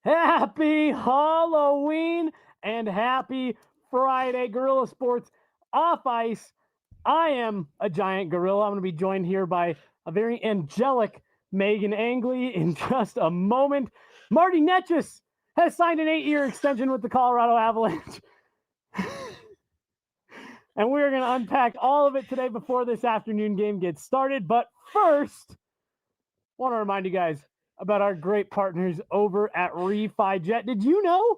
Happy Halloween and happy Friday, Guerilla Sports off ice. I am a giant gorilla. I'm going to be joined here by a very angelic Meghan Angley in just a moment. Martin Necas has signed an 8-year extension with the Colorado Avalanche. And we're going to unpack all of it today before this afternoon game gets started. But first, I want to remind you guys about our great partners over at RefiJet. Did you know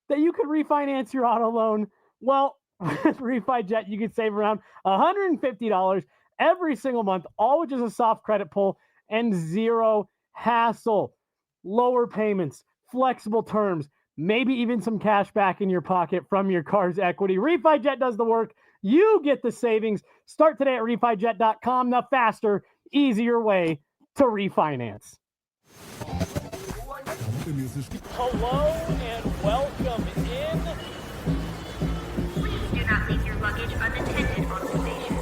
that you could refinance your auto loan? Well, with RefiJet, you could save around $150 every single month, all with just a soft credit pull and zero hassle. Lower payments, flexible terms, maybe even some cash back in your pocket from your car's equity. RefiJet does the work. You get the savings. Start today at RefiJet.com, the faster, easier way to refinance. Hello and welcome in. Please do not leave your luggage unattended on the station.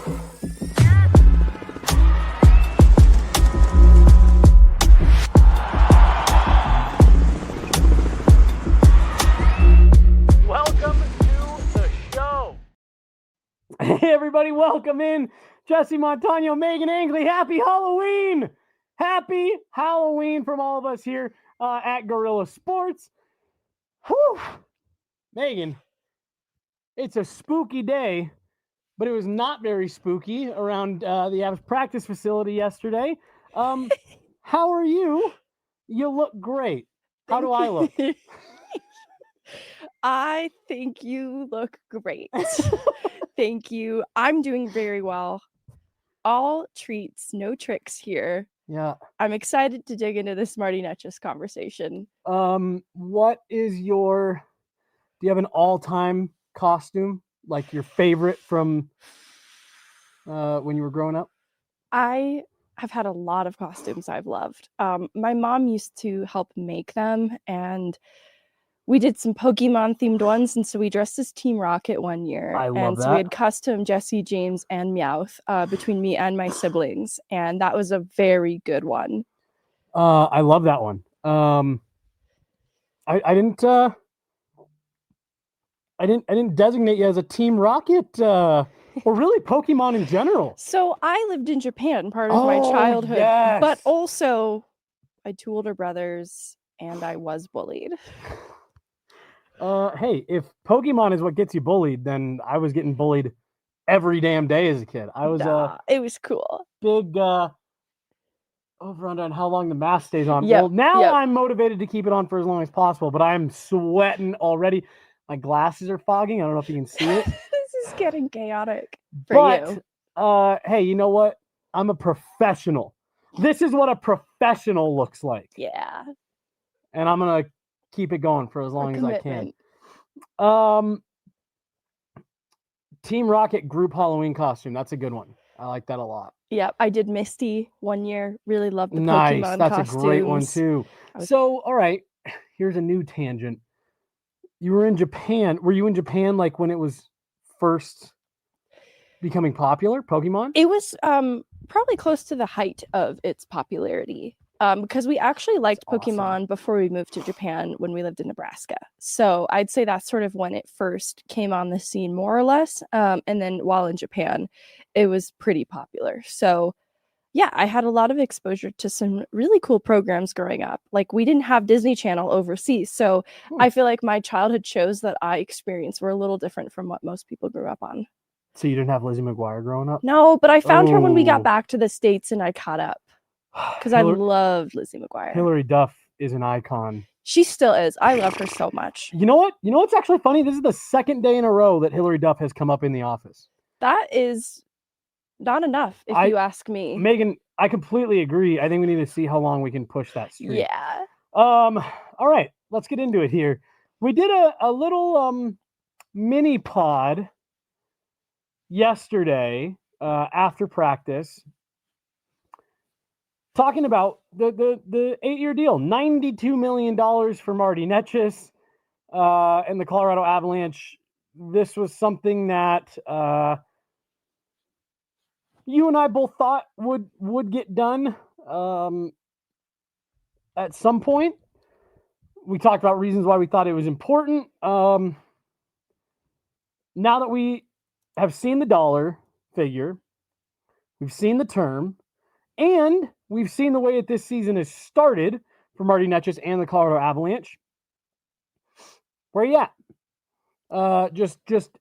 Welcome to the show. Hey everybody, welcome in. Jesse Montano, Meghan Angley, happy Halloween! Happy Halloween from all of us here at Guerilla Sports. Whew. Meghan, it's a spooky day, but it was not very spooky around the Avs practice facility yesterday. How are you? You look great. How do I look? I think you look great. Thank you. I'm doing very well. All treats, no tricks here. Yeah. I'm excited to dig into this Marty Necas conversation. What is do you have an all-time costume? Like your favorite from when you were growing up? I have had a lot of costumes I've loved. My mom used to help make them, and we did some Pokemon themed ones, and so we dressed as Team Rocket one year. I love and so we had custom Jesse, James, and Meowth between me and my siblings, and that was a very good one. I love that one. I didn't designate you as a Team Rocket or really Pokemon in general. So I lived in Japan part of my childhood, yes. but also I had two older brothers, and I was bullied. Hey, if Pokemon is what gets you bullied, then I was getting bullied every damn day as a kid. I was it was cool. Big over under on how long the mask stays on. Yep, Well, now yep. I'm motivated to keep it on for as long as possible, but I'm sweating already. My glasses are fogging. I don't know if you can see it. This is getting chaotic for you. Hey, you know what? I'm a professional. This is what a professional looks like. Yeah. And I'm going to keep it going for as long as I can. Team Rocket group Halloween costume. That's a good one. I like that a lot. Yep, I did Misty one year. Really loved the nice. Pokemon That's costumes. A great one too. So, all right, here's a new tangent. You were in Japan. Were you in Japan like when it was first becoming popular, Pokemon? It was probably close to the height of its popularity. Because we actually liked Pokemon before we moved to Japan when we lived in Nebraska. So I'd say that's sort of when it first came on the scene, more or less. And then while in Japan, it was pretty popular. So yeah, I had a lot of exposure to some really cool programs growing up. Like we didn't have Disney Channel overseas. So I feel like my childhood shows that I experienced were a little different from what most people grew up on. So you didn't have Lizzie McGuire growing up? No, but I found her when we got back to the States and I caught up. Because I loved Lizzie McGuire. Hilary Duff is an icon. She still is. I love her so much. You know what? You know what's actually funny? This is the second day in a row that Hilary Duff has come up in the office. That is not enough, if you ask me. Meghan, I completely agree. I think we need to see how long we can push that streak. Yeah. All right, let's get into it here. We did a little mini pod yesterday after practice, talking about the 8-year deal, $92 million for Marty Necas and the Colorado Avalanche. This was something that you and I both thought would get done at some point. we talked about reasons why we thought it was important. Now that we have seen the dollar figure, we've seen the term, and we've seen the way that this season has started for Martin Necas and the Colorado Avalanche. Where are you at?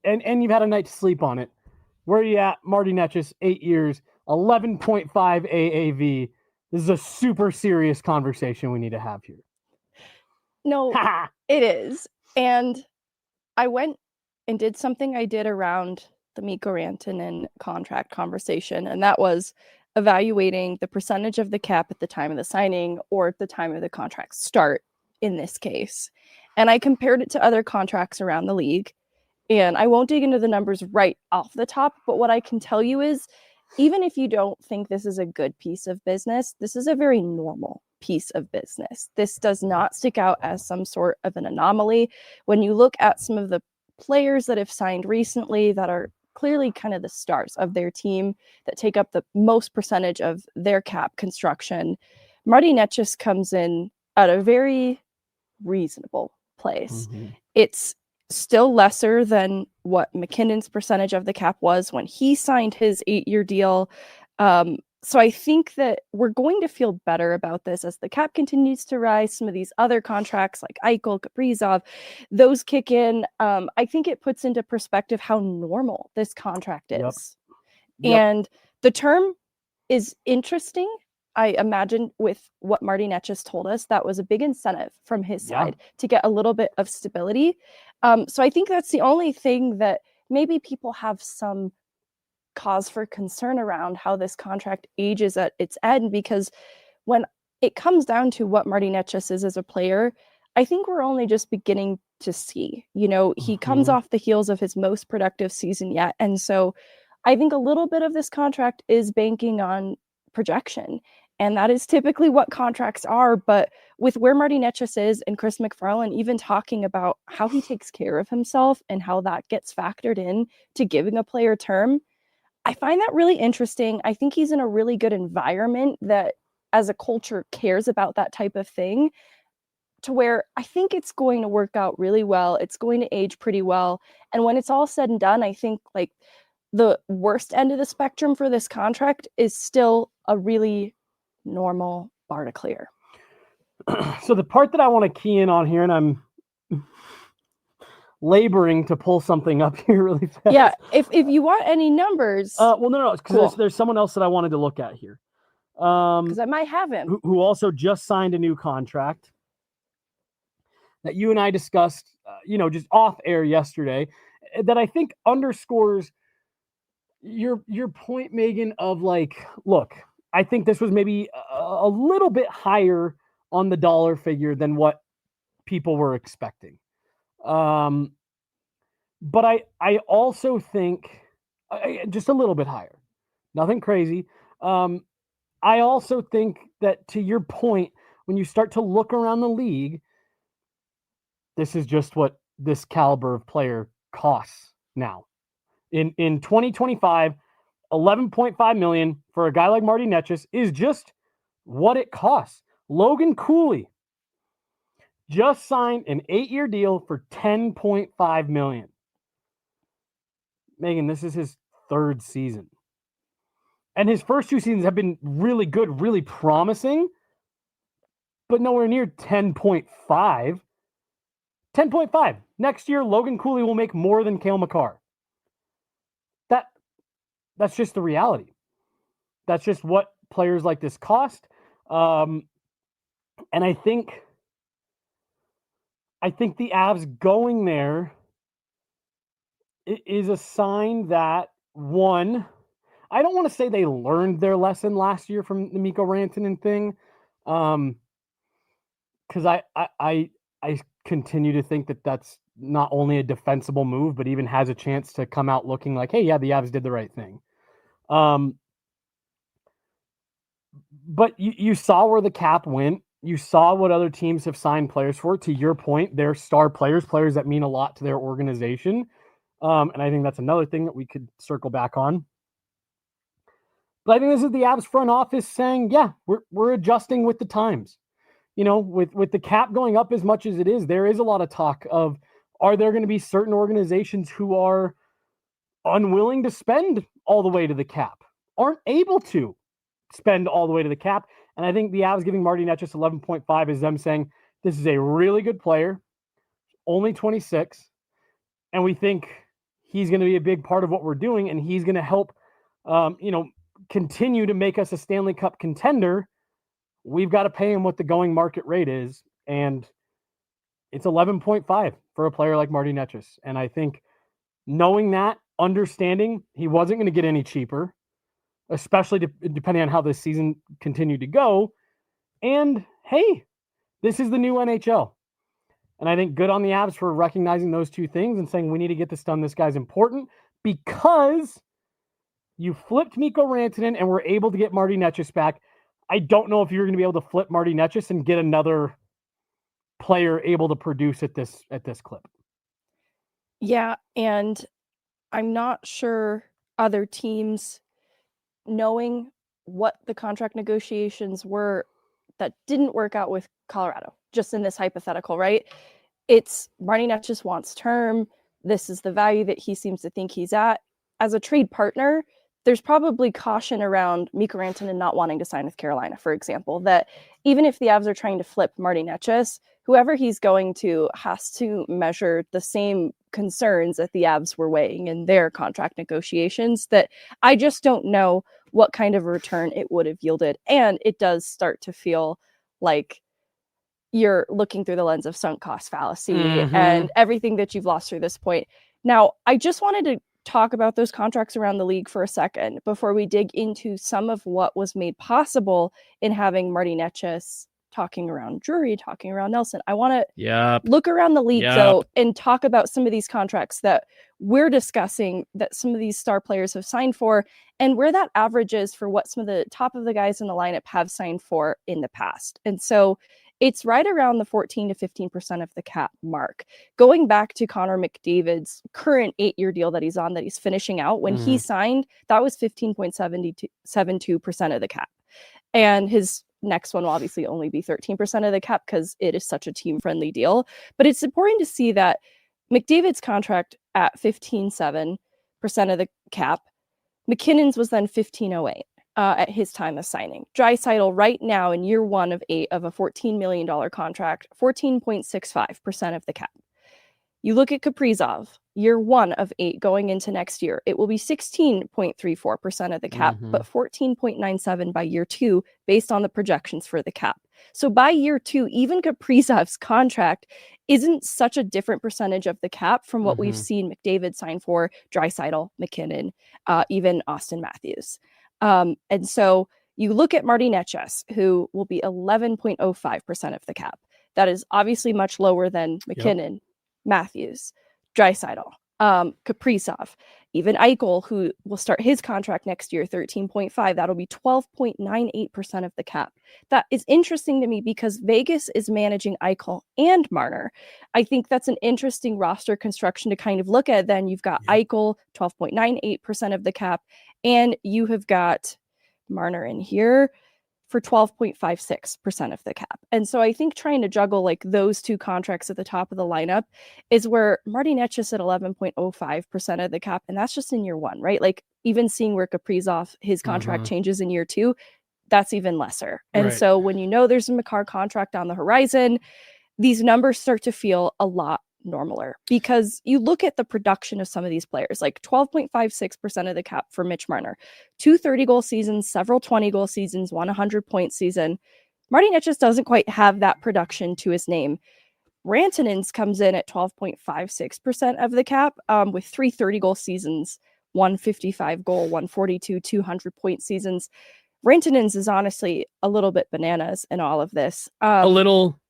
And you've had a night to sleep on it. Where are you at, Martin Necas? 8 years, 11.5 AAV. This is a super serious conversation we need to have here. No, it is. And I went and did something I did around the Mikko Rantanen contract conversation, and that was evaluating the percentage of the cap at the time of the signing or at the time of the contract start in this case. And I compared it to other contracts around the league. And I won't dig into the numbers right off the top, but what I can tell you is, even if you don't think this is a good piece of business, this is a very normal piece of business. This does not stick out as some sort of an anomaly. When you look at some of the players that have signed recently that are clearly kind of the stars of their team that take up the most percentage of their cap construction, Martin Necas comes in at a very reasonable place. Mm-hmm. It's still lesser than what McKinnon's percentage of the cap was when he signed his 8-year deal. So I think that we're going to feel better about this as the cap continues to rise. Some of these other contracts like Eichel, Kaprizov, those kick in. I think it puts into perspective how normal this contract is. Yep. And the term is interesting. I imagine with what Martin Necas told us, that was a big incentive from his side to get a little bit of stability. So I think that's the only thing that maybe people have some cause for concern around how this contract ages at its end, because when it comes down to what Martin Necas is as a player, I think we're only just beginning to see, he comes off the heels of his most productive season yet. And so I think a little bit of this contract is banking on projection. And that is typically what contracts are. But with where Martin Necas is and Chris McFarland even talking about how he takes care of himself and how that gets factored in to giving a player term, I find that really interesting. I think he's in a really good environment that as a culture cares about that type of thing, to where I think it's going to work out really well. It's going to age pretty well. And when it's all said and done, I think like the worst end of the spectrum for this contract is still a really normal bar to clear. So the part that I want to key in on here, and I'm laboring to pull something up here really fast. Yeah, if you want any numbers. Well, no, because there's someone else that I wanted to look at here. Because I might have him. Who also just signed a new contract that you and I discussed, just off air yesterday, that I think underscores your point, Megan, of like, look, I think this was maybe a little bit higher on the dollar figure than what people were expecting. But I also think just a little bit higher, nothing crazy. I also think that, to your point, when you start to look around the league, this is just what this caliber of player costs now. In 2025, $11.5 million for a guy like Martin Necas is just what it costs. Logan Cooley just signed an 8-year deal for $10.5 million. Megan, this is his 3rd season. And his first 2 seasons have been really good, really promising, but nowhere near 10.5. 10.5. Next year, Logan Cooley will make more than Cale Makar. That's just the reality. That's just what players like this cost. And I think the Avs going there is a sign that, one, I don't want to say they learned their lesson last year from the Mikko Rantanen thing, because I continue to think that that's not only a defensible move, but even has a chance to come out looking like, hey, yeah, the Avs did the right thing. But you saw where the cap went. You saw what other teams have signed players for. To your point, they're star players that mean a lot to their organization. And I think that's another thing that we could circle back on. But I think this is the Avs front office saying, yeah, we're adjusting with the times. with the cap going up as much as it is, there is a lot of talk of, are there going to be certain organizations who are unwilling to spend all the way to the cap, aren't able to spend all the way to the cap? And I think the Avs giving Marty Necas 11.5 is them saying, this is a really good player, only 26, and we think he's going to be a big part of what we're doing, and he's going to help, continue to make us a Stanley Cup contender. We've got to pay him what the going market rate is, and it's 11.5 for a player like Marty Necas. And I think knowing that, understanding he wasn't going to get any cheaper, especially depending on how this season continued to go, and hey, this is the new NHL. And I think good on the Avs for recognizing those two things and saying, we need to get this done. This guy's important because you flipped Mikko Rantanen and were able to get Marty Necas back. I don't know if you're going to be able to flip Marty Necas and get another player able to produce at this clip. Yeah, and I'm not sure other teams, knowing what the contract negotiations were that didn't work out with Colorado, just in this hypothetical, right? It's Marty Necas wants term. This is the value that he seems to think he's at. As a trade partner, there's probably caution around Mikko Rantanen not wanting to sign with Carolina, for example, that even if the Avs are trying to flip Marty Necas, whoever he's going to has to measure the same concerns that the Avs were weighing in their contract negotiations, that I just don't know what kind of return it would have yielded. And it does start to feel like you're looking through the lens of sunk cost fallacy and everything that you've lost through this point. Now, I just wanted to talk about those contracts around the league for a second before we dig into some of what was made possible in having Marty Necas talking around Drury, talking around Nelson. I want to look around the league, though, and talk about some of these contracts that we're discussing that some of these star players have signed for and where that average is for what some of the top of the guys in the lineup have signed for in the past. And so it's right around the 14 to 15% of the cap mark. Going back to Connor McDavid's current 8-year deal that he's on, that he's finishing out, when he signed, that was 15.72% of the cap. And his next one will obviously only be 13% of the cap because it is such a team-friendly deal. But it's important to see that McDavid's contract at 15.7% of the cap, McKinnon's was then 15.08. At his time of signing. Draisaitl right now in year 1 of 8 of a $14 million contract, 14.65% of the cap. You look at Kaprizov, year 1 of 8 going into next year, it will be 16.34% of the cap, but 14.97 by year 2 based on the projections for the cap. So by year 2, even Kaprizov's contract isn't such a different percentage of the cap from what we've seen McDavid sign for, Draisaitl, McKinnon, even Austin Matthews. And so you look at Marty Necas, who will be 11.05% of the cap. That is obviously much lower than McKinnon, Matthews, Draisaitl, Kaprizov, even Eichel, who will start his contract next year, 13.5. That'll be 12.98% of the cap. That is interesting to me because Vegas is managing Eichel and Marner. I think that's an interesting roster construction to kind of look at. Then you've got Eichel, 12.98% of the cap, and you have got Marner in here for 12.56% of the cap. And so I think trying to juggle like those two contracts at the top of the lineup is where Marty Necas at 11.05% of the cap, and that's just in year 1, right? Like even seeing where Kaprizov, his contract changes in year 2, that's even lesser. And so when you know there's a Makar contract on the horizon, these numbers start to feel a lot normaler because you look at the production of some of these players, like 12.56% of the cap for Mitch Marner, 2 30-goal seasons, several 20-goal seasons, 100-point season. Marty Necas doesn't quite have that production to his name. Rantanen's comes in at 12.56% of the cap with 3 30-goal seasons, 155-goal, 142, 200-point seasons. Rantanen's is honestly a little bit bananas in all of this. A little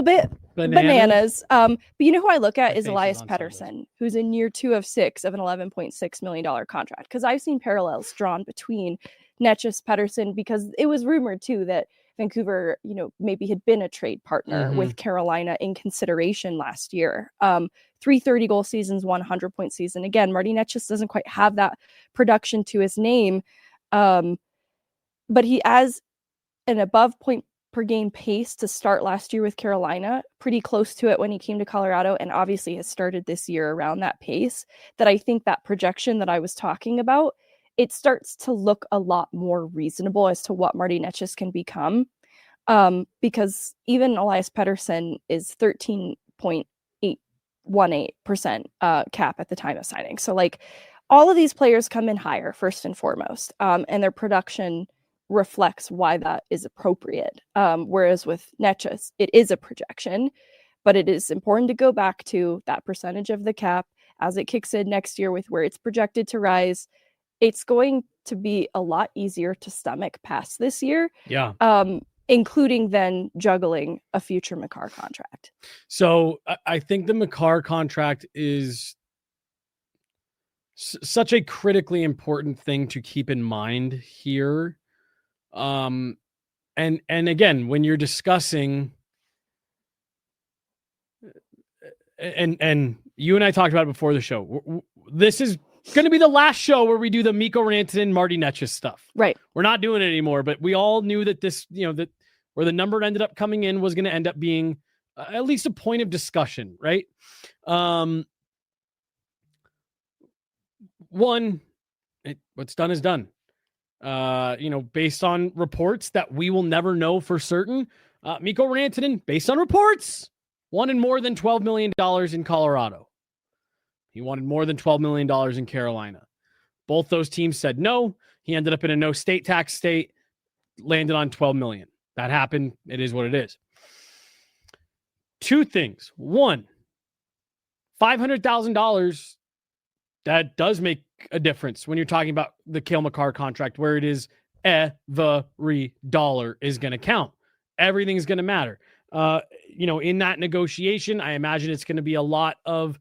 bit bananas. But you know who I look at is Elias Pettersson, who's in year 2 of 6 of an $11.6 million contract. Because I've seen parallels drawn between Necas, Pettersson, because it was rumored too that Vancouver, maybe had been a trade partner with Carolina in consideration last year. 3 30-goal seasons, 100-point season. Again, Marty Necas doesn't quite have that production to his name, but he has an above per game pace to start last year with Carolina, pretty close to it when he came to Colorado, and obviously has started this year around that pace, that I think that projection that I was talking about, it starts to look a lot more reasonable as to what Marty Necas can become. Because even Elias Pettersson is 13.818% cap at the time of signing. So like all of these players come in higher first and foremost, and their production reflects why that is appropriate. Whereas with Necas, it is a projection, but it is important to go back to that percentage of the cap as it kicks in next year with where it's projected to rise. It's going to be a lot easier to stomach past this year. Yeah. Including then juggling a future Makar contract. So I think the Makar contract is such a critically important thing to keep in mind here. And again, when you're discussing, and you and I talked about it before the show, this is going to be the last show where we do the Mikko Rantanen, Marty Necas stuff. Right. We're not doing it anymore, but we all knew that this, that where the number ended up coming in was going to end up being at least a point of discussion, right? What's done is done. Based on reports that we will never know for certain, Mikko Rantanen, based on reports, wanted more than $12 million in Colorado. He wanted more than $12 million in Carolina. Both those teams said no. He ended up in a no state tax state, landed on $12 million. That happened. It is what it is. Two things. One, $500,000, that does make a difference when you're talking about the Cale Makar contract, where it is every dollar is going to count. Everything's going to matter. In that negotiation, I imagine it's going to be a lot of,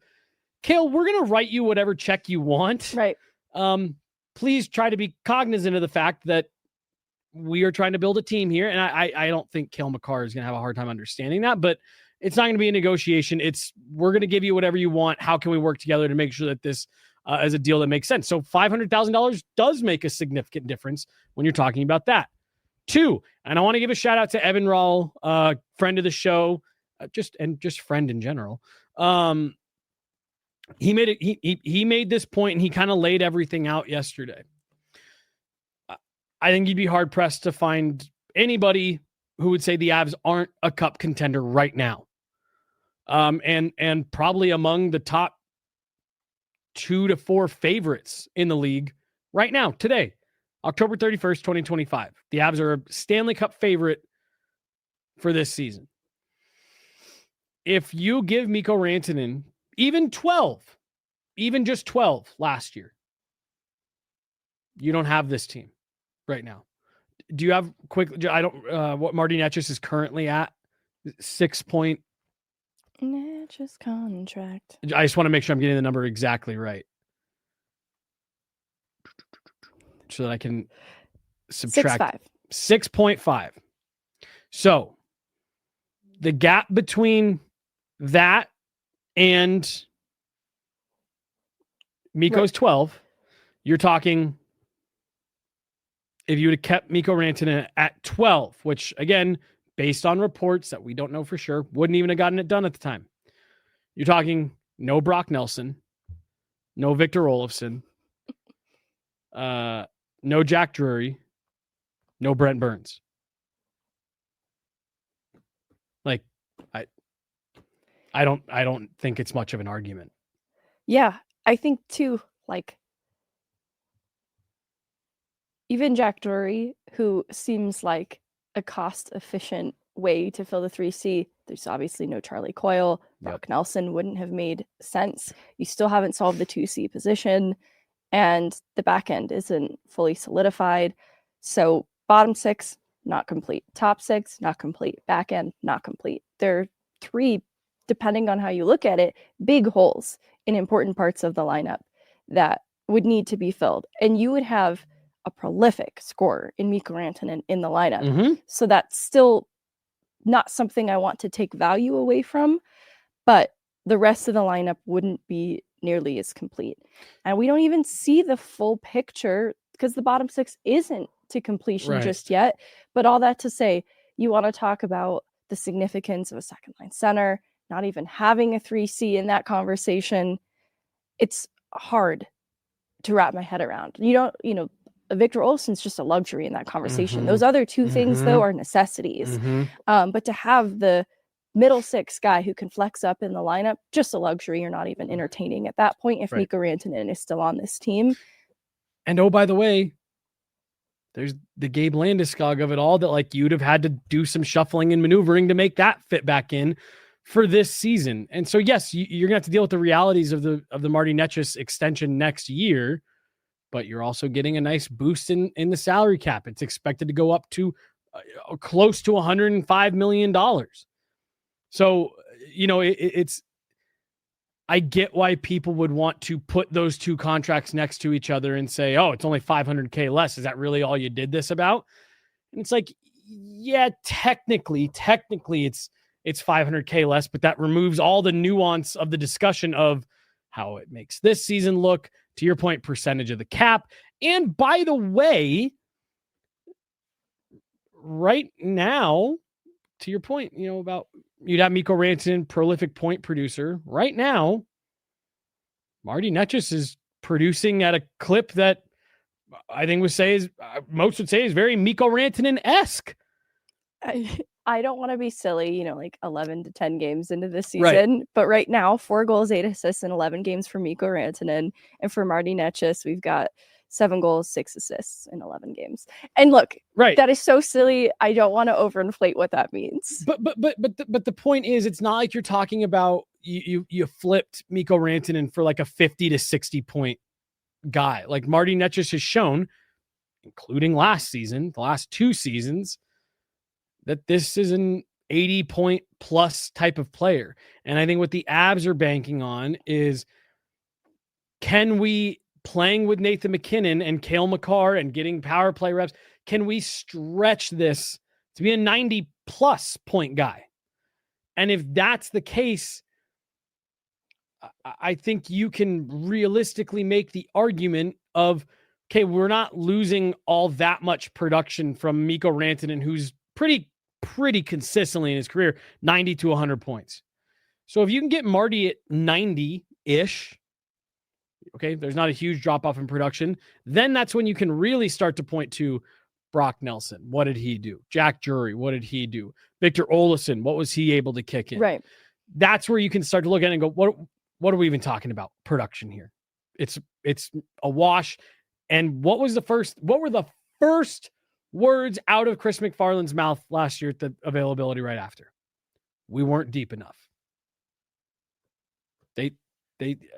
Cale, we're going to write you whatever check you want. Right. Please try to be cognizant of the fact that we are trying to build a team here. And I don't think Cale Makar is going to have a hard time understanding that, but it's not going to be a negotiation. We're going to give you whatever you want. How can we work together to make sure that this is a deal that makes sense? So $500,000 does make a significant difference when you're talking about that. Two, and I want to give a shout out to Evan Rawl, friend of the show, just friend in general. He made this point and he kind of laid everything out yesterday. I think you'd be hard pressed to find anybody who would say the Avs aren't a cup contender right now. And probably among the top 2 to 4 favorites in the league right now, today, October 31st, 2025. The Avs are a Stanley Cup favorite for this season. If you give Mikko Rantanen even just 12 last year, you don't have this team right now. Do you have what Marty Necas is currently at? 6 point. Necas contract. I just want to make sure I'm getting the number exactly right, so that I can subtract 6.5. So the gap between that and Mikko's 12, you're talking, if you would have kept Mikko Rantanen at 12, which again, based on reports that we don't know for sure, wouldn't even have gotten it done at the time. You're talking no Brock Nelson, no Victor Olofsson, no Jack Drury, no Brent Burns. Like, I don't think it's much of an argument. Yeah, I think too, like, even Jack Drury, who seems like a cost-efficient way to fill the 3C, there's obviously no Charlie Coyle. Brock Nelson wouldn't have made sense. You still haven't solved the 2C position, and the back end isn't fully solidified. So bottom 6, not complete. Top 6, not complete. Back end, not complete. There are 3, depending on how you look at it, big holes in important parts of the lineup that would need to be filled. And you would have a prolific scorer in Mikko Rantanen in the lineup. Mm-hmm. So that's still not something I want to take value away from, but the rest of the lineup wouldn't be nearly as complete. And we don't even see the full picture because the bottom 6 isn't to completion just yet. But all that to say, You want to talk about the significance of a second line center, not even having a 3C in that conversation. It's hard to wrap my head around. Victor Olson's just a luxury in that conversation. Mhm. Those other two things, though, Mhm. are necessities. Mhm. But to have the middle six guy who can flex up in the lineup, just a luxury you're not even entertaining at that point if Right. Mikko Rantanen is still on this team. And oh, by the way, there's the Gabe Landeskog of it all that like you'd have had to do some shuffling and maneuvering to make that fit back in for this season. And so, yes, you're gonna have to deal with the realities of the Marty Necas extension next year, but you're also getting a nice boost in the salary cap. It's expected to go up to close to $105 million. So, it's, I get why people would want to put those two contracts next to each other and say, oh, it's only $500K less. Is that really all you did this about? And it's like, yeah, technically it's $500K less, but that removes all the nuance of the discussion of how it makes this season look, to your point, percentage of the cap. And by the way, right now, to your point, about you'd have Mikko Rantanen, prolific point producer. Right now, Marty Necas is producing at a clip that I think most would say is very Mikko Rantanen-esque. I don't want to be silly, like 11 to 10 games into this season, but right now, 4 goals, 8 assists in 11 games for Mikko Rantanen. And for Marty Necas, we've got 7 goals, 6 assists in 11 games. And look, that is so silly. I don't want to overinflate what that means. But the point is, it's not like you're talking about you flipped Mikko Rantanen for like a 50 to 60 point guy. Like Marty Necas has shown, including last season, the last 2 seasons, that this is an 80 point plus type of player. And I think what the Avs are banking on is, can we, playing with Nathan MacKinnon and Cale Makar and getting power play reps, can we stretch this to be a 90 plus point guy? And if that's the case, I think you can realistically make the argument of, okay, we're not losing all that much production from Mikko Rantanen, who's pretty consistently in his career, 90 to 100 points. So if you can get Marty at 90-ish, okay, there's not a huge drop off in production, then that's when you can really start to point to Brock Nelson. What did he do? Jack Drury, what did he do? Victor Olofsson, what was he able to kick in? Right. That's where you can start to look at it and go, what are we even talking about? Production here. It's a wash. And what were the first words out of Chris McFarland's mouth last year at the availability right after? We weren't deep enough.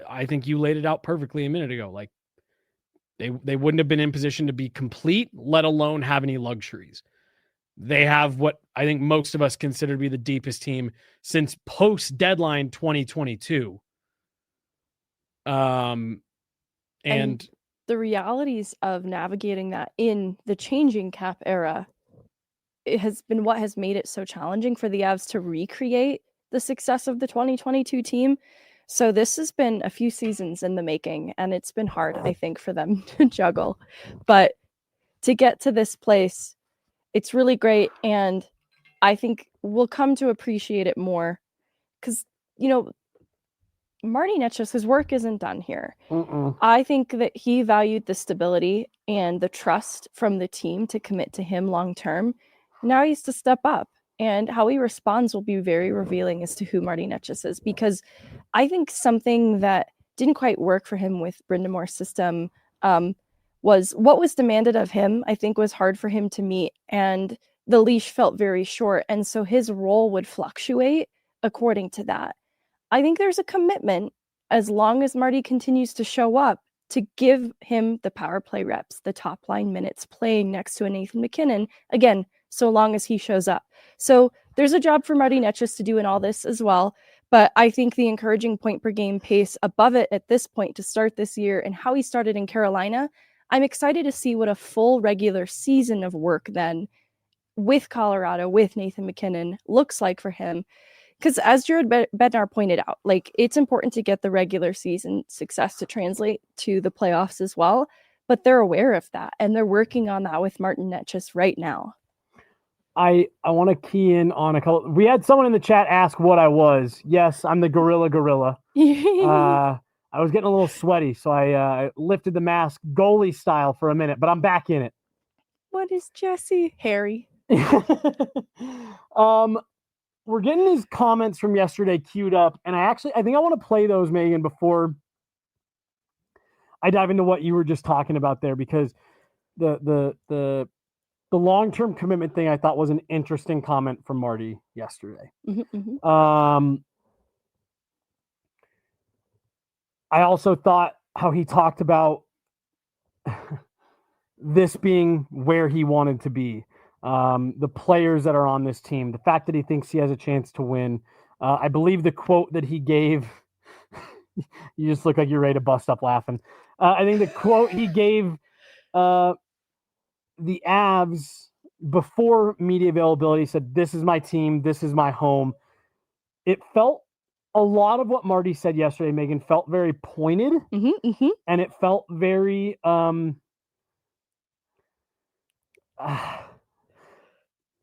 I think you laid it out perfectly a minute ago. Like they wouldn't have been in position to be complete, let alone have any luxuries. They have what I think most of us consider to be the deepest team since post-deadline 2022. And the realities of navigating that in the changing cap era, it has been what has made it so challenging for the Avs to recreate the success of the 2022 team. So this has been a few seasons in the making, and it's been hard, I think, for them to juggle. But to get to this place, it's really great, and I think we'll come to appreciate it more because, Marty Necas, his work isn't done here. I think that he valued the stability and the trust from the team to commit to him long term. Now he has to step up, and how he responds will be very revealing as to who Marty Necas is, because I think something that didn't quite work for him with Brind'Amour's system was what was demanded of him, I think, was hard for him to meet, and the leash felt very short, and so his role would fluctuate according to that. I think there's a commitment, as long as Marty continues to show up, to give him the power play reps, the top line minutes playing next to a Nathan MacKinnon, again, so long as he shows up. So there's a job for Marty Necas to do in all this as well. But I think the encouraging point per game pace above it at this point to start this year and how he started in Carolina, I'm excited to see what a full regular season of work then with Colorado, with Nathan MacKinnon looks like for him. Because as Jared Bednar pointed out, like, it's important to get the regular season success to translate to the playoffs as well. But they're aware of that, and they're working on that with Martin Necas right now. I want to key in on a couple. We had someone in the chat ask what I was. Yes, I'm the Guerilla. I was getting a little sweaty, so I lifted the mask goalie style for a minute, but I'm back in it. What is Jesse? Harry. We're getting these comments from yesterday queued up, and I think I want to play those, Megan, before I dive into what you were just talking about there, because the long-term commitment thing I thought was an interesting comment from Marty yesterday. I also thought how he talked about this being where he wanted to be. The players that are on this team, the fact that he thinks he has a chance to win. I believe the quote that he gave, you just look like you're ready to bust up laughing. I think the quote he gave the Avs before media availability said, "This is my team. This is my home." It felt, a lot of what Marty said yesterday, Megan, felt very pointed, and it felt very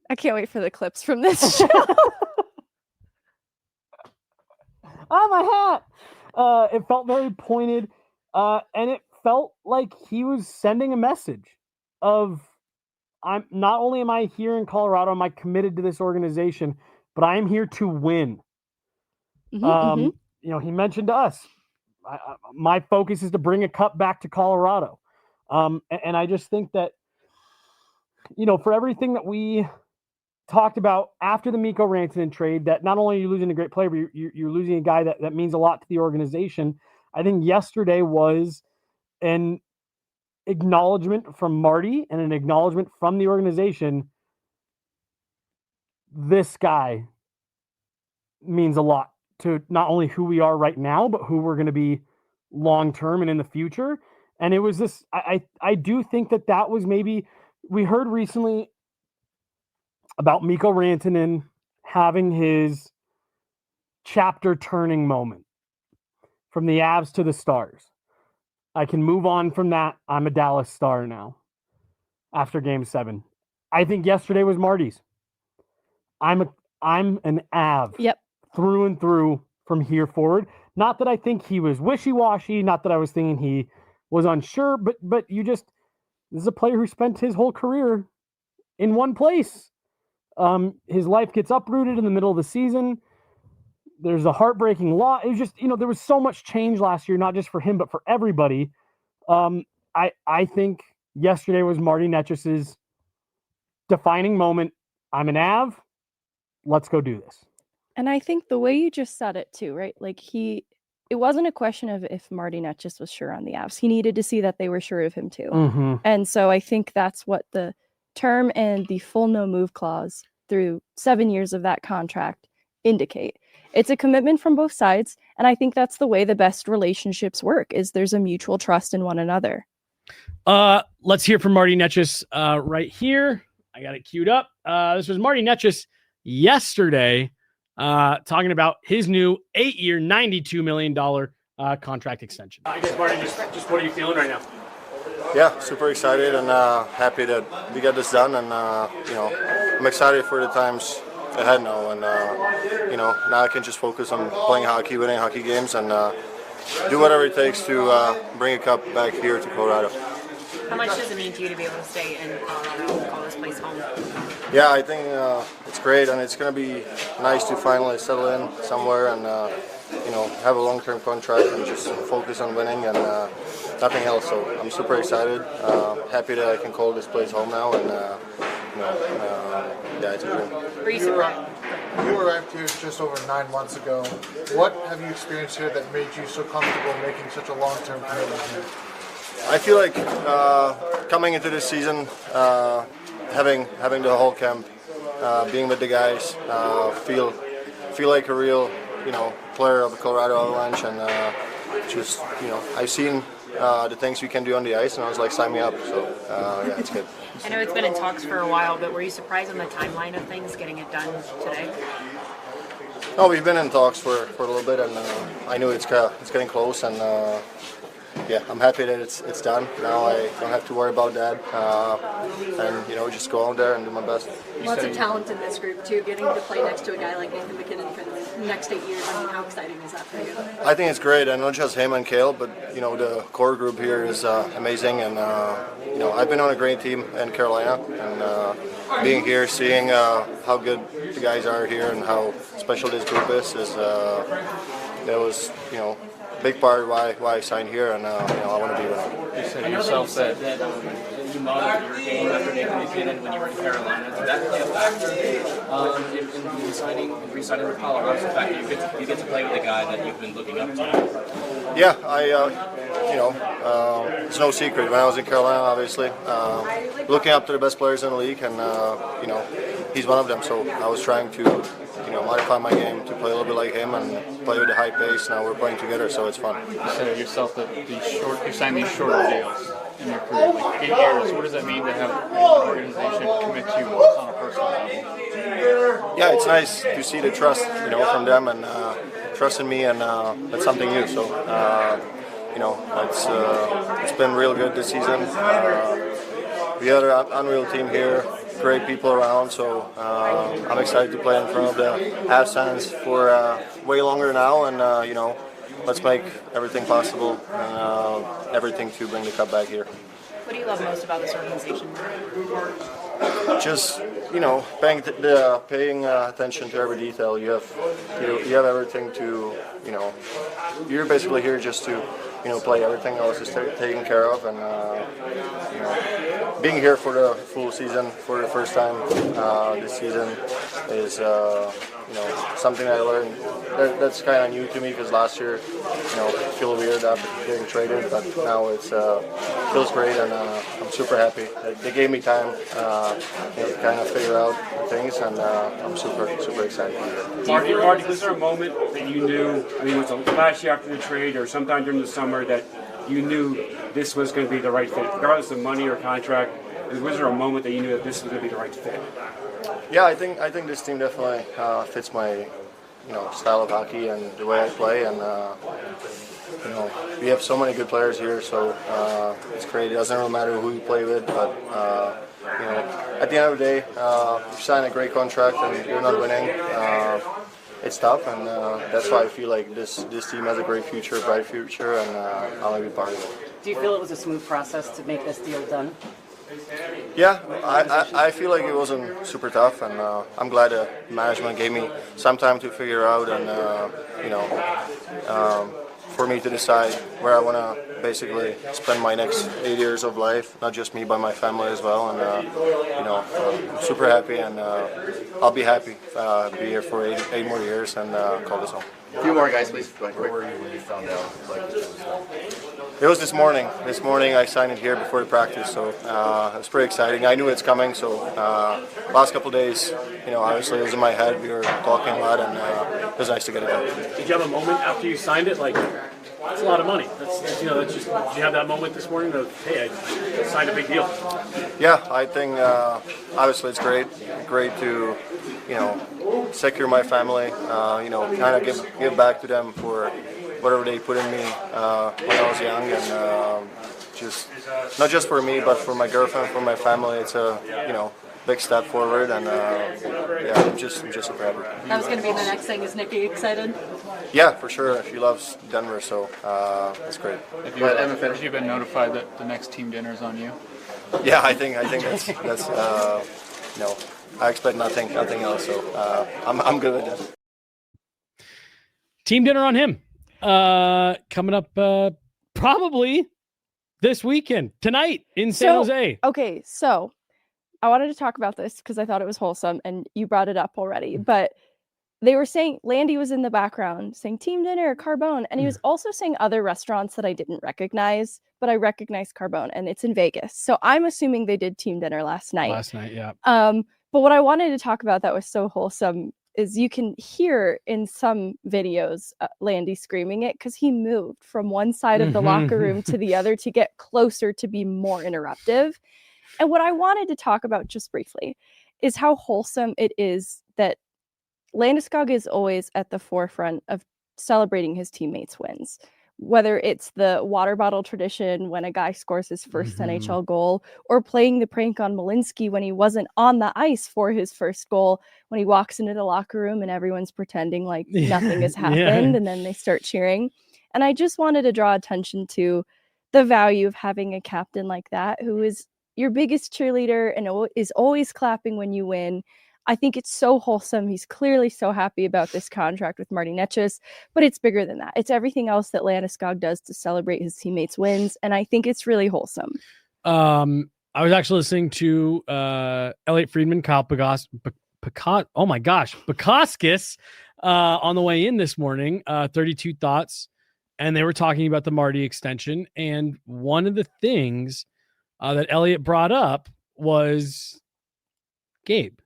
I can't wait for the clips from this show. Oh, my hat! It felt very pointed, and it felt like he was sending a message of, I'm not only am I here in Colorado, am I committed to this organization, but I am here to win. You know, he mentioned to us, my focus is to bring a cup back to Colorado. And I just think that, you know, for everything that we talked about after the Mikko Rantanen trade, that not only are you losing a great player, but you're losing a guy that means a lot to the organization. I think yesterday was an acknowledgement from Marty and an acknowledgement from the organization. This guy means a lot to not only who we are right now, but who we're going to be long-term and in the future. And it was this, I do think that was maybe, we heard recently about Mikko Rantanen having his chapter turning moment from the Avs to the Stars. I can move on from that. I'm a Dallas Star now after Game 7. I think yesterday was Marty's. I'm an Av. Yep. Through and through from here forward. Not that I think he was wishy-washy, not that I was thinking he was unsure, but this is a player who spent his whole career in one place. His life gets uprooted in the middle of the season. There's a heartbreaking loss. It was just, you know, there was so much change last year, not just for him, but for everybody. I think yesterday was Marty Necas's defining moment. I'm an Av. Let's go do this. And I think the way you just said it too, right? Like it wasn't a question of if Marty Necas was sure on the Avs. He needed to see that they were sure of him too. And so I think that's what the term and the full no move clause through 7 years of that contract indicate. It's a commitment from both sides. And I think that's the way the best relationships work, is there's a mutual trust in one another. Let's hear from Marty Necas right here. I got it queued up. This was Marty Necas yesterday, talking about his new 8-year, $92 million contract extension. I guess, Marty, just what are you feeling right now? Yeah, super excited and happy that we got this done. And, you know, I'm excited for the times ahead now. And, you know, now I can just focus on playing hockey, winning hockey games, and do whatever it takes to bring a cup back here to Colorado. How much does it mean to you to be able to stay in Colorado and call this place home? Yeah, I think it's great, and it's going to be nice to finally settle in somewhere and, you know, have a long-term contract and just focus on winning and nothing else. So I'm super excited, happy that I can call this place home now, and, you know, yeah, it's a dream. Were you surprised? You arrived here just over 9 months ago. What have you experienced here that made you so comfortable making such a long-term commitment here? I feel like coming into this season, having the whole camp, being with the guys, feel like a real, you know, player of the Colorado Avalanche, and just, you know, I've seen the things we can do on the ice, and I was like, sign me up. So yeah, it's good. I know it's been in talks for a while, but were you surprised on the timeline of things, getting it done today? No, we've been in talks for a little bit, and I knew it's getting close, and yeah, I'm happy that it's done. Now I don't have to worry about that, and just go out there and do my best. Lots of talent in this group too. Getting to play next to a guy like Nathan McKinnon for the next 8 years. I mean, how exciting is that for you? I think it's great, and not just him and Kale, but the core group here is amazing, and I've been on a great team in Carolina, and being here, seeing how good the guys are here and how special this group is that was a big part of why I signed here, and I want to be with them. You said yourself that you modeled your game after Nathan McKinnon when you were in Carolina. Did that play a factor in re-signing with Colorado? The fact that you get to play with a guy that you've been looking up to. Yeah, it's no secret. When I was in Carolina, obviously, looking up to the best players in the league, and he's one of them. So I was trying to modify my game to play a little bit like him and play with a high pace. Now we're playing together, so it's fun. You said yourself that you signed these shorter deals in your career, like 8 years. What does that mean to have an organization commit to you on a personal level? Yeah, it's nice to see the trust, from them and trust in me, and that's something new. So, it's been real good this season. We had an unreal team here. Great people around, so I'm excited to play in front of the Avs fans for way longer now, and let's make everything possible and everything to bring the cup back here. What do you love most about this organization? Just paying attention to every detail. You have everything to you're basically here just to play. Everything else is taken care of, and being here for the full season for the first time this season is something I learned. That's kind of new to me, because last year it feel weird after getting traded, but now it feels great, and I'm super happy. They gave me time to kind of figure out things, and I'm super excited. Marty, was there a moment that you knew, was it last year after the trade or sometime during the summer, that you knew this was going to be the right fit, regardless of money or contract? Was there a moment that you knew that this was going to be the right fit? Yeah, I think this team definitely fits my style of hockey and the way I play, and we have so many good players here, so it's great. It doesn't really matter who you play with, but at the end of the day, you sign a great contract and you're not winning. It's tough, and that's why I feel like this team has a great future, bright future, and I want to be part of it. Do you feel it was a smooth process to make this deal done? Yeah, I feel like it wasn't super tough, and I'm glad the management gave me some time to figure out, and for me to decide where I want to basically spend my next 8 years of life, not just me, but my family as well. And I'm super happy, and I'll be happy to be here for eight more years and call this home. A few more guys, please. Where were you when you found out? It was this morning. This morning I signed it here before the practice, so it was pretty exciting. I knew it's coming, so last couple of days, obviously it was in my head. We were talking a lot, and it was nice to get it done. Did you have a moment after you signed it, like, that's a lot of money? That's just, did you have that moment this morning of, hey, I signed a big deal? Yeah, I think obviously it's great to, secure my family, kind of give back to them for whatever they put in me when I was young, and just not just for me, but for my girlfriend, for my family. It's a big step forward, and I'm just super happy. That was going to be the next thing. Is Nikki excited? Yeah, for sure. She loves Denver, so it's great. Have you been notified that the next team dinner is on you? Yeah, I think that's I expect nothing else, so I'm good with that. Team dinner on him. Coming up probably this weekend, tonight in San Jose. Okay, so I wanted to talk about this because I thought it was wholesome, and you brought it up already. But they were saying, Landy was in the background saying team dinner, Carbone, and he was also saying other restaurants that I didn't recognize, but I recognized Carbone, and it's in Vegas. So I'm assuming they did team dinner last night. Yeah. But what I wanted to talk about that was so wholesome is you can hear in some videos Landy screaming it because he moved from one side of the locker room to the other to get closer to be more interruptive. And what I wanted to talk about just briefly is how wholesome it is that Landeskog is always at the forefront of celebrating his teammates' wins. whether it's the water bottle tradition when a guy scores his first NHL goal, or playing the prank on Malinsky when he wasn't on the ice for his first goal, when he walks into the locker room and everyone's pretending like nothing has happened, and then they start cheering. And I just wanted to draw attention to the value of having a captain like that, who is your biggest cheerleader and is always clapping when you win. I think it's so wholesome. He's clearly so happy about this contract with Martin Necas, but it's bigger than that. It's everything else that Landeskog does to celebrate his teammates' wins, and I think it's really wholesome. I was actually listening to Elliot Friedman, Kyle Bukauskas on the way in this morning, 32 Thoughts, and they were talking about the Marty extension, and one of the things that Elliot brought up was Gabe.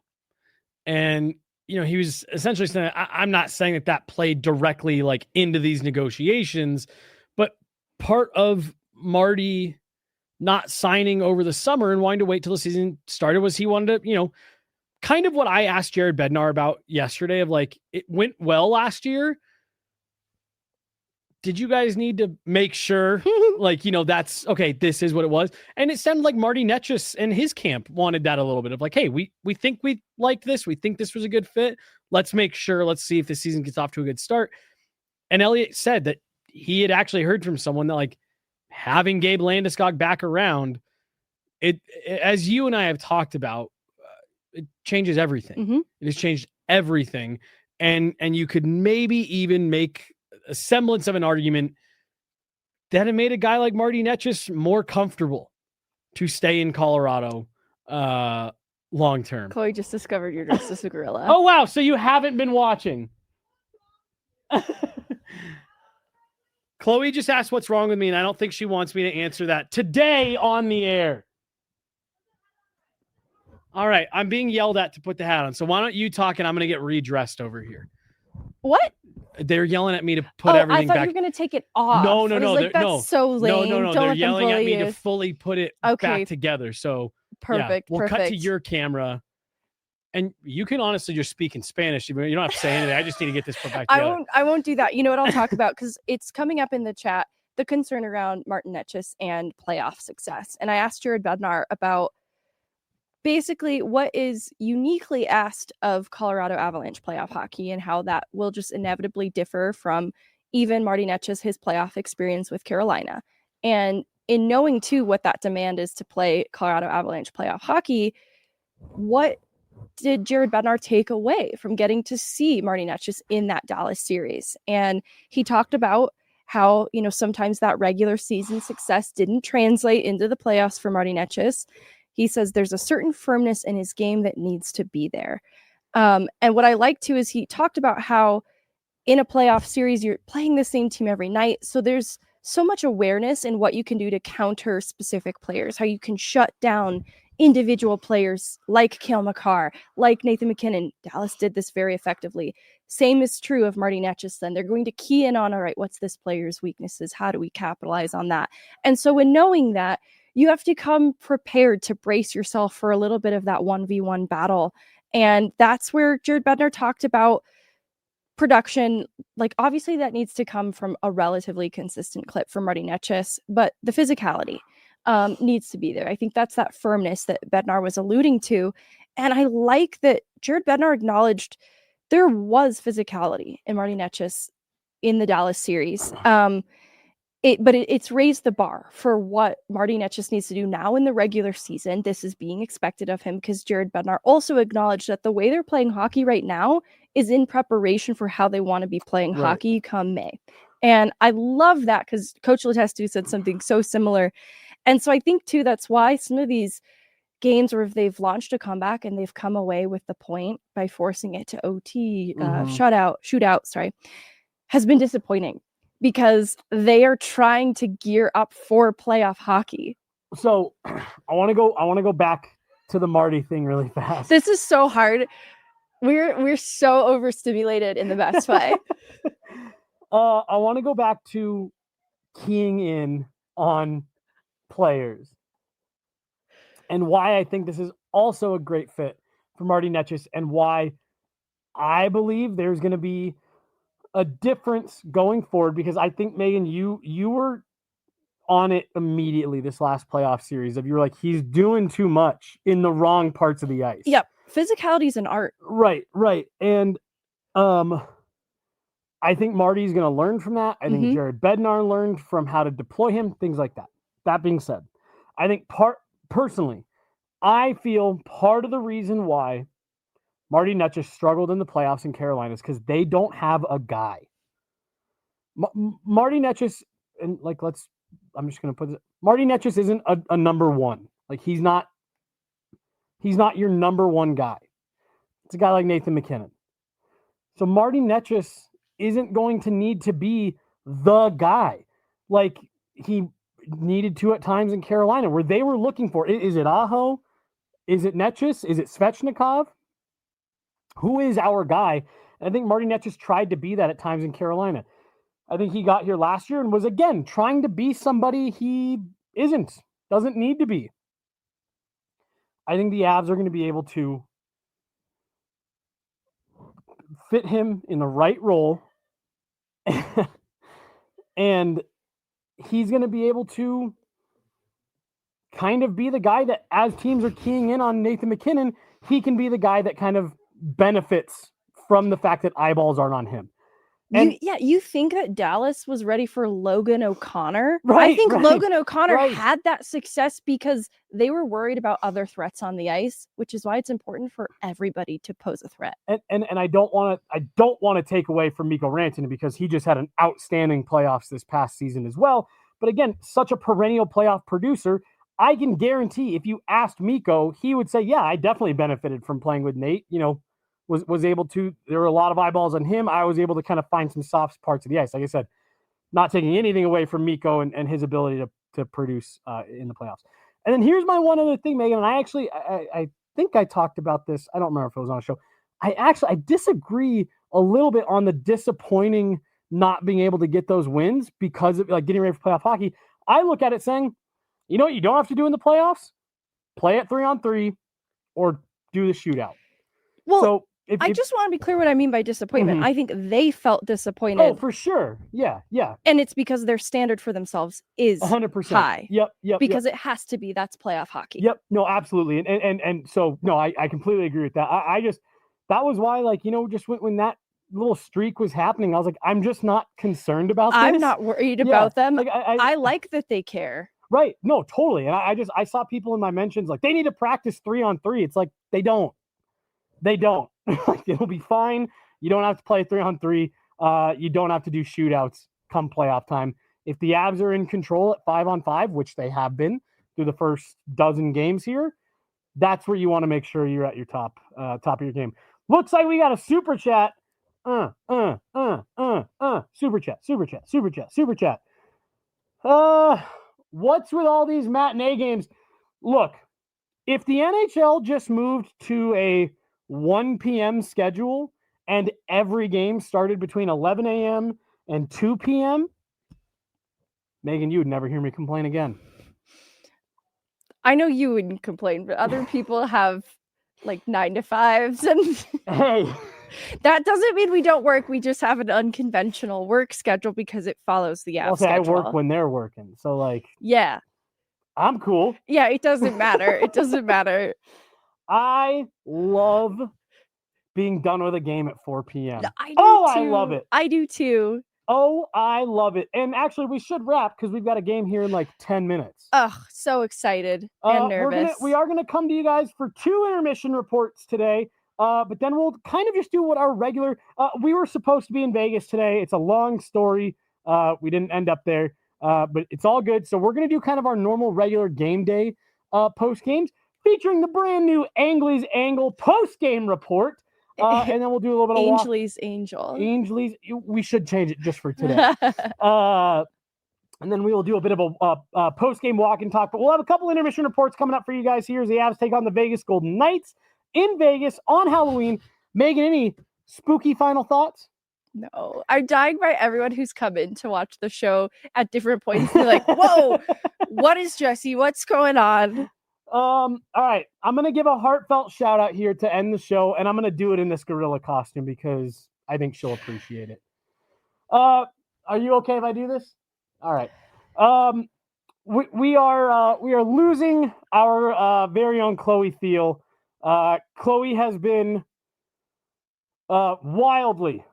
And, he was essentially saying, I'm not saying that played directly like into these negotiations, but part of Marty not signing over the summer and wanting to wait till the season started was he wanted to, kind of what I asked Jared Bednar about yesterday of like, it went well last year. Did you guys need to make sure that's okay, this is what it was? And it sounded like Marty Necas and his camp wanted that a little bit of like, hey, we think we liked this. We think this was a good fit. Let's make sure, let's see if the season gets off to a good start. And Elliot said that he had actually heard from someone that like having Gabe Landeskog back around, it as you and I have talked about, it changes everything. It has changed everything. And you could maybe even make a semblance of an argument that it made a guy like Marty Necas more comfortable to stay in Colorado long term. Chloe just discovered you're dressed as a gorilla. Oh, wow. So you haven't been watching. Chloe just asked what's wrong with me, and I don't think she wants me to answer that today on the air. All right. I'm being yelled at to put the hat on. So why don't you talk, and I'm going to get redressed over here. What? They're yelling at me to put everything back. I thought you were going to take it off. No. That's so lame. No. They're yelling at me to fully put it back together. So perfect. We'll cut to your camera. And you can honestly just speak in Spanish. You don't have to say anything. I just need to get this put back together. I won't do that. You know what I'll talk about? Because it's coming up in the chat, the concern around Martin Necas and playoff success. And I asked Jared Bednar about basically what is uniquely asked of Colorado Avalanche playoff hockey and how that will just inevitably differ from even Marty Necas, his playoff experience with Carolina. And in knowing too what that demand is to play Colorado Avalanche playoff hockey, what did Jared Bednar take away from getting to see Marty Necas in that Dallas series? And he talked about how, sometimes that regular season success didn't translate into the playoffs for Marty Necas. He says there's a certain firmness in his game that needs to be there. And what I like too is he talked about how in a playoff series, you're playing the same team every night. So there's so much awareness in what you can do to counter specific players, how you can shut down individual players like Cale Makar, like Nathan MacKinnon. Dallas did this very effectively. Same is true of Marty Necas then. They're going to key in on, all right, what's this player's weaknesses? How do we capitalize on that? And so in knowing that, you have to come prepared to brace yourself for a little bit of that 1v1 battle. And that's where Jared Bednar talked about production. Like, obviously that needs to come from a relatively consistent clip from Marty Necas, but the physicality needs to be there. I think that's that firmness that Bednar was alluding to. And I like that Jared Bednar acknowledged there was physicality in Marty Necas in the Dallas series. It's raised the bar for what Marty Necas needs to do now in the regular season. This is being expected of him because Jared Bednar also acknowledged that the way they're playing hockey right now is in preparation for how they want to be playing hockey come May. And I love that because Coach Letestu said something so similar. And so I think, too, that's why some of these games where they've launched a comeback and they've come away with the point by forcing it to OT, shootout, has been disappointing. Because they are trying to gear up for playoff hockey. So I want to go back to the Marty thing really fast. This is so hard. We're so overstimulated in the best way. I want to go back to keying in on players and why I think this is also a great fit for Marty Necas and why I believe there's going to be a difference going forward because I think, Megan, you were on it immediately this last playoff series of you were like, he's doing too much in the wrong parts of the ice. Yep. Physicality is an art. Right. And I think Marty's going to learn from that. I think Jared Bednar learned from how to deploy him, things like that. That being said, I think personally, I feel part of the reason why Marty Necas struggled in the playoffs in Carolina is because they don't have a guy. Marty Necas, and like, I'm just going to put it, Marty Necas isn't a number one. Like, he's not your number one guy. It's a guy like Nathan MacKinnon. So Marty Necas isn't going to need to be the guy like he needed to at times in Carolina where they were looking for. Is it Aho? Is it Necas? Is it Svechnikov? Who is our guy? And I think Marty Necas tried to be that at times in Carolina. I think he got here last year and was, again, trying to be somebody he doesn't need to be. I think the Avs are going to be able to fit him in the right role. And he's going to be able to kind of be the guy that, as teams are keying in on Nathan MacKinnon, he can be the guy that kind of benefits from the fact that eyeballs aren't on him. And you think that Dallas was ready for Logan O'Connor? Right, I think right, Logan O'Connor right. had that success because they were worried about other threats on the ice, which is why it's important for everybody to pose a threat. And I don't want to take away from Mikko Rantanen because he just had an outstanding playoffs this past season as well. But again, such a perennial playoff producer, I can guarantee if you asked Mikko, he would say, yeah, I definitely benefited from playing with Nate. Was able to, there were a lot of eyeballs on him. I was able to kind of find some soft parts of the ice. Like I said, not taking anything away from Mikko and his ability to produce in the playoffs. And then here's my one other thing, Megan, and I think I talked about this. I don't remember if it was on a show. I disagree a little bit on the disappointing not being able to get those wins because of like getting ready for playoff hockey. I look at it saying, you know what you don't have to do in the playoffs? Play it 3-on-3 or do the shootout. Well, so I just want to be clear what I mean by disappointment. I think they felt disappointed. Oh, for sure. Yeah. And it's because their standard for themselves is 100% high. Yep. Because it has to be. That's playoff hockey. Yep. No, absolutely. And so, no, I completely agree with that. I just, that was why, like, just when that little streak was happening, I was like, I'm just not concerned about this. I'm not worried about them. Like, I like that they care. Right. No, totally. And I saw people in my mentions like, they need to practice 3-on-3. It's like, they don't. Like, it'll be fine. You don't have to play 3-on-3. You don't have to do shootouts come playoff time. If the Avs are in control at 5-on-5, which they have been through the first dozen games here, that's where you want to make sure you're at your top of your game. Looks like we got a super chat. Super chat. What's with all these matinee games? Look, if the NHL just moved to a 1 p.m. schedule and every game started between 11 a.m. and 2 p.m., Megan, you would never hear me complain again. I know you wouldn't complain, but other people have like 9 to 5s. And hey, that doesn't mean we don't work. We just have an unconventional work schedule because it follows the Avs schedule. I work when they're working. So, like, yeah, I'm cool. Yeah, it doesn't matter. It doesn't matter. I love being done with a game at 4 p.m. I do too. I love it. I do too. Oh, I love it. And actually, we should wrap because we've got a game here in like 10 minutes. Ugh, so excited and nervous. We are going to come to you guys for 2 intermission reports today. But then we'll kind of just do what our regular... we were supposed to be in Vegas today. It's a long story. We didn't end up there. But it's all good. So we're going to do kind of our normal regular game day post-games featuring the brand new Angley's Angle post-game report. And then we'll do a little bit of Angley's. We should change it just for today. And then we will do a bit of a post-game walk and talk. But we'll have a couple intermission reports coming up for you guys here as the Avs take on the Vegas Golden Knights in Vegas on Halloween. Megan, any spooky final thoughts? No, I'm dying by everyone who's come in to watch the show at different points. They're like, whoa, what is Jesse? What's going on? All right. I'm going to give a heartfelt shout out here to end the show, and I'm going to do it in this Guerilla costume because I think she'll appreciate it. Are you okay if I do this? All right. We are losing our very own Chloe Thiel. Chloe has been wildly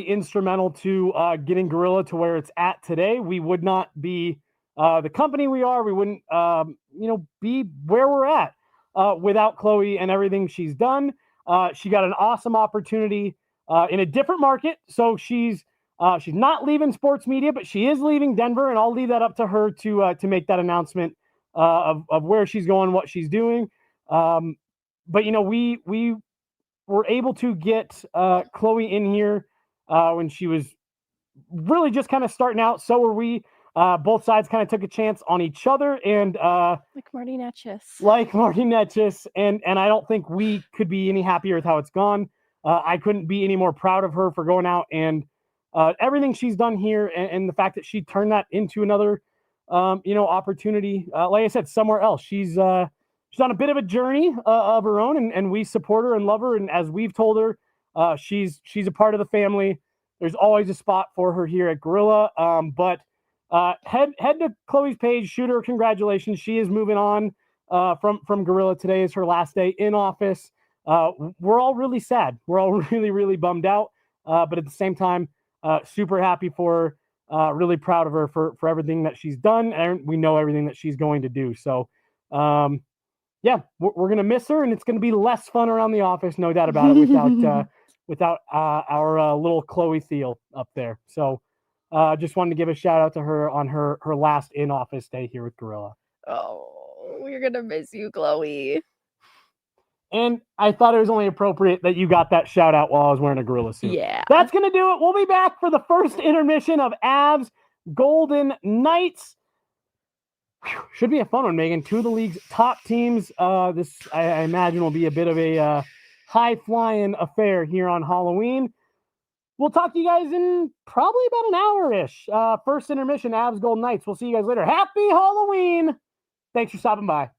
instrumental to getting Guerilla to where it's at today. We would not be the company we are. We wouldn't be where we're at without Chloe and everything she's done. She got an awesome opportunity in a different market, so she's not leaving sports media, but she is leaving Denver, and I'll leave that up to her to make that announcement of where she's going, what she's doing. But we were able to get Chloe in here when she was really just kind of starting out. So were we. Both sides kind of took a chance on each other, and like Martin Necas. And I don't think we could be any happier with how it's gone. I couldn't be any more proud of her for going out and everything she's done here, and the fact that she turned that into another opportunity. Like I said, somewhere else. She's on a bit of a journey of her own, and we support her and love her. And as we've told her, she's a part of the family. There's always a spot for her here at Guerilla. But head to Chloe's page, shoot her congratulations. She is moving on from Guerilla. Today is her last day in office. We're all really sad. We're all really bummed out. But at the same time, super happy for her. Really proud of her for everything that she's done, and we know everything that she's going to do. So, yeah, we're gonna miss her, and it's gonna be less fun around the office, no doubt about it, without our little Chloe Thiel up there. So, just wanted to give a shout out to her on her last in office day here with Guerilla. Oh, we're gonna miss you, Chloe. And I thought it was only appropriate that you got that shout out while I was wearing a Guerilla suit. Yeah. That's going to do it. We'll be back for the first intermission of Avs Golden Knights. Whew, should be a fun one, Megan. Two of the league's top teams. This, I imagine, will be a bit of a high-flying affair here on Halloween. We'll talk to you guys in probably about an hour-ish. First intermission, Avs Golden Knights. We'll see you guys later. Happy Halloween. Thanks for stopping by.